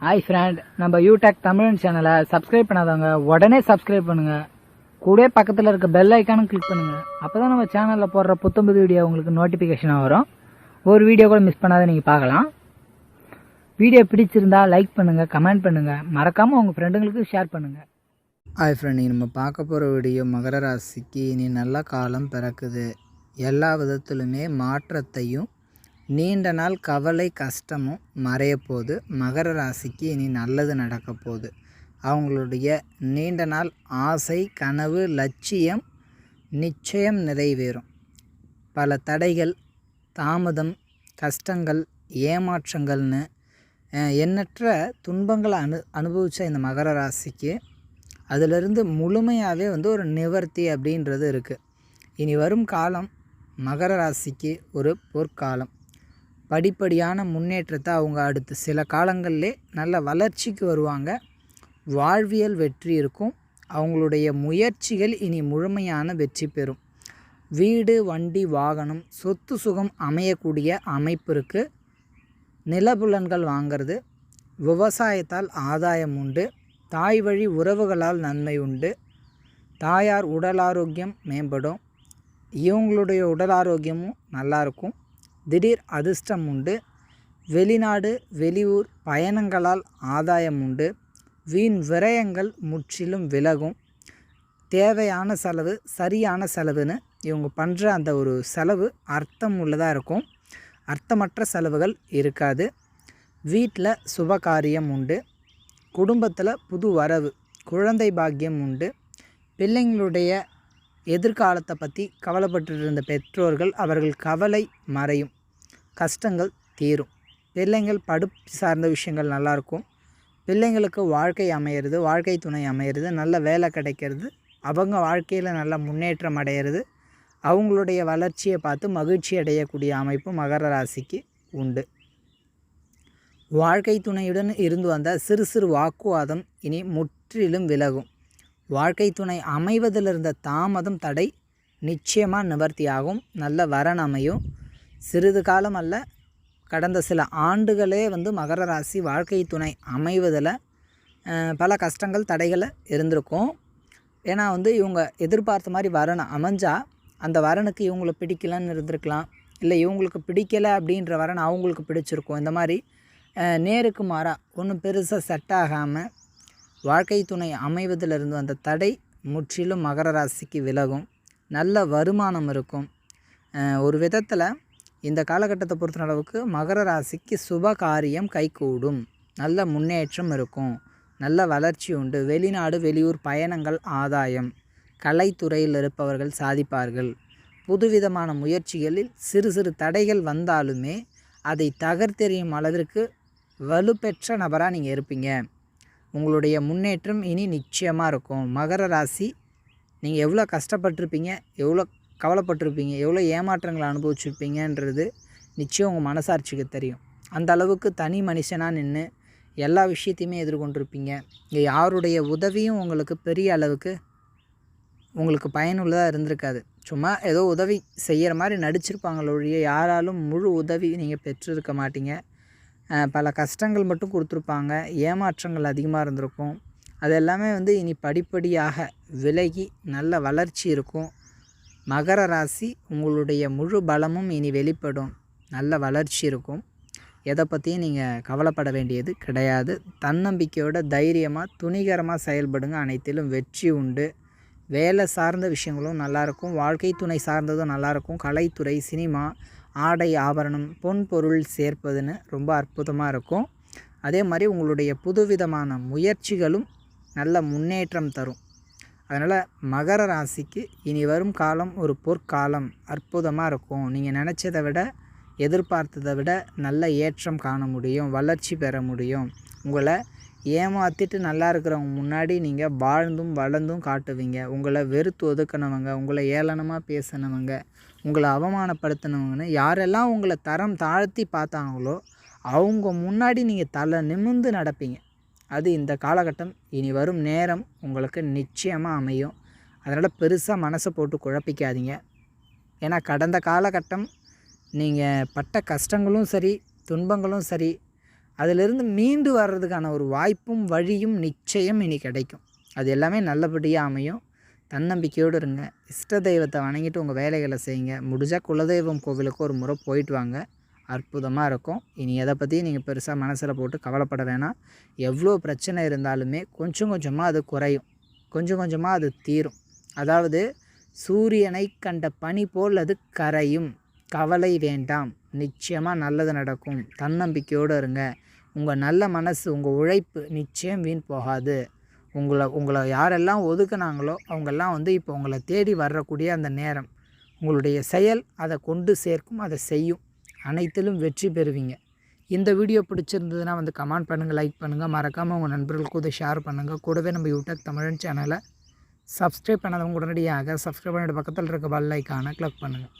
Hi friend, நம்ம யூடெக் தமிழ் சேனலை subscribe பண்ணாதவங்க உடனே சப்ஸ்கிரைப் பண்ணுங்க. கூட பக்கத்தில் இருக்க பெல் ஐக்கானும் கிளிக் பண்ணுங்க. அப்பதான் நம்ம சேனலில் போடுற புத்தம்புது வீடியோ உங்களுக்கு நோட்டிஃபிகேஷனாக வரும். ஒரு வீடியோ கூட மிஸ் பண்ணாத நீங்கள் பார்க்கலாம். வீடியோ பிடிச்சிருந்தா லைக் பண்ணுங்க, கமெண்ட் பண்ணுங்க, மறக்காம உங்க ஃப்ரெண்டுங்களுக்கு ஷேர் பண்ணுங்க. ஹாய் ஃப்ரெண்ட், நம்ம பார்க்க போகிற வீடியோ மகர ராசிக்கு இனி நல்ல காலம் பிறக்குது. எல்லா விதத்திலுமே மாற்றத்தையும் நீண்ட நாள் கவலை கஷ்டமும் மறையப்போகுது. மகர ராசிக்கு இனி நல்லது நடக்க போகுது. அவங்களுடைய நீண்ட நாள் ஆசை, கனவு, லட்சியம் நிச்சயம் நிறைவேறும். பல தடைகள், தாமதம், கஷ்டங்கள், ஏமாற்றங்கள்னு எண்ணற்ற துன்பங்களை அனுபவித்த இந்த மகர ராசிக்கு அதிலிருந்து முழுமையாகவே ஒரு நிவர்த்தி அப்படின்றது இருக்குது. இனி வரும் காலம் மகர ராசிக்கு ஒரு பொற்காலம். படிப்படியான முன்னேற்றத்தை அவங்க அடுத்து சில காலங்களிலே நல்ல வளர்ச்சிக்கு வருவாங்க. வாழ்வியல் வெற்றி இருக்கும். அவங்களுடைய முயற்சிகள் இனி முழுமையான வெற்றி பெறும். வீடு, வண்டி, வாகனம், சொத்து சுகம் அமையக்கூடிய அமைப்பு இருக்குது. நிலபுலன்கள் வாங்கிறது, விவசாயத்தால் ஆதாயம் உண்டு. தாய் வழி உறவுகளால் நன்மை உண்டு. தாயார் உடல் ஆரோக்கியம் மேம்படும். இவங்களுடைய உடல் ஆரோக்கியமும் நல்லாயிருக்கும். திடீர் அதிர்ஷ்டம் உண்டு. வெளிநாடு, வெளியூர் பயணங்களால் ஆதாயம் உண்டு. வீண் விரயங்கள் முற்றிலும் விலகும். தேவையான செலவு, சரியான செலவுன்னு இவங்க பண்ணுற அந்த ஒரு செலவு அர்த்தம் உள்ளதாக இருக்கும். அர்த்தமற்ற செலவுகள் இருக்காது. வீட்டில் சுபகாரியம் உண்டு. குடும்பத்தில் புது வரவு, குழந்தை பாக்கியம் உண்டு. பிள்ளைங்களுடைய எதிர்காலத்தை பற்றி கவலைப்பட்டு இருந்த பெற்றோர்கள், அவர்கள் கவலை மறையும். கஷ்டங்கள் தீரும். பிள்ளைங்கள் படிப்பு சார்ந்த விஷயங்கள் நல்லாயிருக்கும். பிள்ளைங்களுக்கு வாழ்க்கை அமையிறது, வாழ்க்கை துணை அமையிறது, நல்ல வேலை கிடைக்கிறது, அவங்க வாழ்க்கையில் நல்ல முன்னேற்றம் அடையிறது, அவங்களுடைய வளர்ச்சியை பார்த்து மகிழ்ச்சி அடையக்கூடிய அமைப்பு மகர ராசிக்கு உண்டு. வாழ்க்கை துணையுடன் இருந்து வந்த சிறு சிறு வாக்குவாதம் இனி முற்றிலும் விலகும். வாழ்க்கை துணை அமைவதில் இருந்த தாமதம், தடை நிச்சயமாக நிவர்த்தியாகும். நல்ல வரன் அமையும். சிறிது காலம் அல்ல, கடந்த சில ஆண்டுகளே மகர ராசி வாழ்க்கை துணை அமைவதில் பல கஷ்டங்கள், தடைகளை இருந்திருக்கும். ஏன்னா இவங்க எதிர்பார்த்த மாதிரி வரன் அமைஞ்சால் அந்த வரனுக்கு இவங்களை பிடிக்கலன்னு இருந்திருக்கலாம். இல்லை இவங்களுக்கு பிடிக்கலை அப்படின்ற வரன் அவங்களுக்கு பிடிச்சிருக்கும். இந்த மாதிரி நேருக்கு மாறாக ஒன்றும் பெருசாக செட் ஆகாமல் வாழ்க்கை துணை அமைவதிலிருந்து அந்த தடை முற்றிலும் மகர ராசிக்கு விலகும். நல்ல வருமானம் இருக்கும். ஒரு விதத்தில் இந்த காலகட்டத்தை பொறுத்த அளவுக்கு மகர ராசிக்கு சுப காரியம் கைகூடும். நல்ல முன்னேற்றம் இருக்கும். நல்ல வளர்ச்சி உண்டு. வெளிநாடு, வெளியூர் பயணங்கள் ஆதாயம். கலைத்துறையில் இருப்பவர்கள் சாதிப்பார்கள். புதுவிதமான முயற்சிகளில் சிறு சிறு தடைகள் வந்தாலுமே அதை தகர்த்தெறியும் அளவிற்கு வலுப்பெற்ற நபராக நீங்கள் இருப்பீங்க. உங்களுடைய முன்னேற்றம் இனி நிச்சயமாக இருக்கும். மகர ராசி, நீங்கள் எவ்வளோ கஷ்டப்பட்டிருப்பீங்க, எவ்வளோ கவலைப்பட்டிருப்பீங்க, எவ்வளோ ஏமாற்றங்களை அனுபவிச்சிருப்பீங்கன்றது நிச்சயம் உங்கள் மனசாட்சிக்கு தெரியும். அந்த அளவுக்கு தனி மனுஷனாக நின்று எல்லா விஷயத்தையுமே எதிர்கொண்டிருப்பீங்க. இங்கே யாருடைய உதவியும் உங்களுக்கு பெரிய அளவுக்கு உங்களுக்கு பயனுள்ளதாக இருந்திருக்காது. சும்மா ஏதோ உதவி செய்கிற மாதிரி நடிச்சிருப்பாங்களொழிய யாராலும் முழு உதவி நீங்கள் பெற்றிருக்க மாட்டீங்க. பல கஷ்டங்கள் மட்டும் கொடுத்துருப்பாங்க. ஏமாற்றங்கள் அதிகமாக இருந்திருக்கும். அது எல்லாமே இனி படிப்படியாக விலகி நல்ல வளர்ச்சி இருக்கும். மகர ராசி, உங்களுடைய முழு பலமும் இனி வெளிப்படும். நல்ல வளர்ச்சி இருக்கும். எதை பற்றியும் நீங்கள் கவலைப்பட வேண்டியது கிடையாது. தன்னம்பிக்கையோட தைரியமாக துணிகரமாக செயல்படுங்க. அனைத்திலும் வெற்றி உண்டு. வேலை சார்ந்த விஷயங்களும் நல்லாயிருக்கும். வாழ்க்கை துணை சார்ந்ததும் நல்லாயிருக்கும். கலைத்துறை, சினிமா, ஆடை, ஆபரணம், பொன் பொருள் சேர்ப்பதுன்னு ரொம்ப அற்புதமாக இருக்கும். அதே மாதிரி உங்களுடைய புதுவிதமான முயற்சிகளும் நல்ல முன்னேற்றம் தரும். அதனால் மகர ராசிக்கு இனி வரும் காலம் ஒரு பொற்காலம். அற்புதமாக இருக்கும். நீங்கள் நினச்சதை விட, எதிர்பார்த்ததை விட நல்ல ஏற்றம் காண முடியும். வளர்ச்சி பெற முடியும். உங்களை ஏமாற்றிட்டு நல்லா இருக்கிறவங்க முன்னாடி நீங்கள் வாழ்ந்தும் வளர்ந்தும் காட்டுவீங்க. உங்களை வெறுத்து ஒதுக்கினவங்க, உங்களை ஏளனமாக பேசினவங்க, உங்களை அவமானப்படுத்தினவங்கன்னு யாரெல்லாம் உங்களை தரம் தாழ்த்தி பார்த்தாங்களோ அவங்க முன்னாடி நீங்கள் தலை நிமிர்ந்து நடப்பீங்க. அது இந்த காலகட்டம், இனி வரும் நேரம் உங்களுக்கு நிச்சயமாக அமையும். அதனால் பெருசாக மனசை போட்டு குழப்பிக்காதீங்க. ஏன்னா கடந்த காலகட்டம் நீங்கள் பட்ட கஷ்டங்களும் சரி, துன்பங்களும் சரி, அதிலிருந்து மீண்டு வர்றதுக்கான ஒரு வாய்ப்பும் வழியும் நிச்சயம் இனி கிடைக்கும். அது எல்லாமே நல்லபடியாக அமையும். தன்னம்பிக்கையோடு இருங்க. இஷ்ட தெய்வத்தை வணங்கிட்டு உங்கள் வேலைகளை செய்யுங்க. முடிஞ்சால் குலதெய்வம் கோவிலுக்கு ஒரு முறை போயிட்டு வாங்க. அற்புதமாக இருக்கும். இனி எதை பற்றியும் நீங்கள் பெருசாக மனசில் போட்டு கவலைப்பட வேணாம். எவ்வளோ பிரச்சனை இருந்தாலுமே கொஞ்சம் கொஞ்சமாக அது குறையும். கொஞ்சம் கொஞ்சமாக அது தீரும். அதாவது சூரியனை கண்ட பனி போல் அது கரையும். கவலை வேண்டாம். நிச்சயமாக நல்லது நடக்கும். தன்னம்பிக்கையோடு இருங்க. உங்கள் நல்ல மனசு, உங்கள் உழைப்பு நிச்சயம் வீண் போகாது. உங்களை யாரெல்லாம் ஒதுக்குனாங்களோ அவங்கெல்லாம் இப்போ உங்களை தேடி வரக்கூடிய அந்த நேரம். உங்களுடைய செயல் அதை கொண்டு சேர்க்கும், அதை செய்யும். அனைத்திலும் வெற்றி பெறுவீங்க. இந்த வீடியோ பிடிச்சிருந்ததுன்னா கமெண்ட் பண்ணுங்கள், லைக் பண்ணுங்கள். மறக்காமல் உங்கள் நண்பர்களுக்கு இதை ஷேர் பண்ணுங்கள். கூடவே நம்ம யூடியூப் தமிழன் சேனலை சப்ஸ்கிரைப் பண்ணாதவங்க உடனடியாக சப்ஸ்கிரைப் பண்ணிட்டு பக்கத்தில் இருக்க பெல் ஐக்கானை கிளிக் பண்ணுங்கள்.